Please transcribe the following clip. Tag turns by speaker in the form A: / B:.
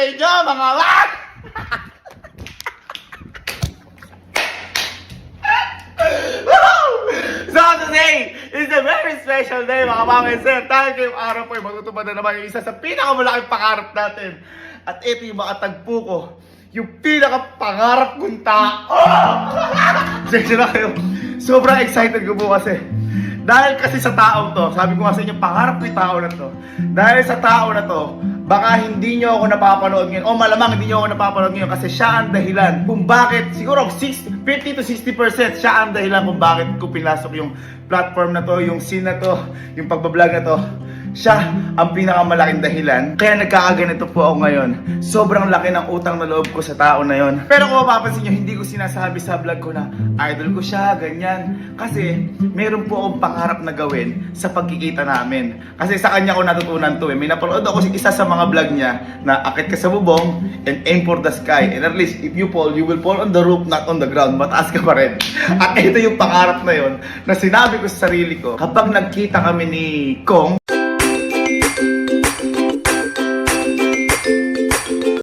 A: inyo, mga wak! So today is a very special day, mga mga sir. Dahil ngayong araw po ay matutupad na naman yung isa sa pinakamalaking pangarap natin. At ito yung makatagpo ko, yung pinakapangarap kong tao. Sensya na kayo. Sobrang excited ko po kasi. Dahil kasi sa taong to, sabi ko nga sa inyo, pangarap ko yung tao na to. Dahil sa tao na to, baka hindi nyo ako napapanood ngayon, o malamang hindi nyo ako napapanood ngayon kasi siya ang dahilan kung bakit, siguro 50 to 60% siya ang dahilan kung bakit ko pinasok yung platform na to, yung scene na to, yung pagbablog na to. Siya ang pinakamalaking dahilan. Kaya nagkakaganito po ako ngayon. Sobrang laki ng utang na loob ko sa tao na yon. Pero kung mapapansin nyo, hindi ko sinasabi sa vlog ko na idol ko siya, ganyan. Kasi meron po akong pangarap na gawin sa pagkikita namin. Kasi sa kanya ko natutunan to eh. May napanood ako isa sa mga vlog niya na akit ka sa bubong and aim for the sky. And at least if you fall, you will fall on the roof, not on the ground. Mataas ka pa rin. At ito yung pangarap na yon na sinabi ko sa sarili ko. Kapag nagkita kami ni Kong,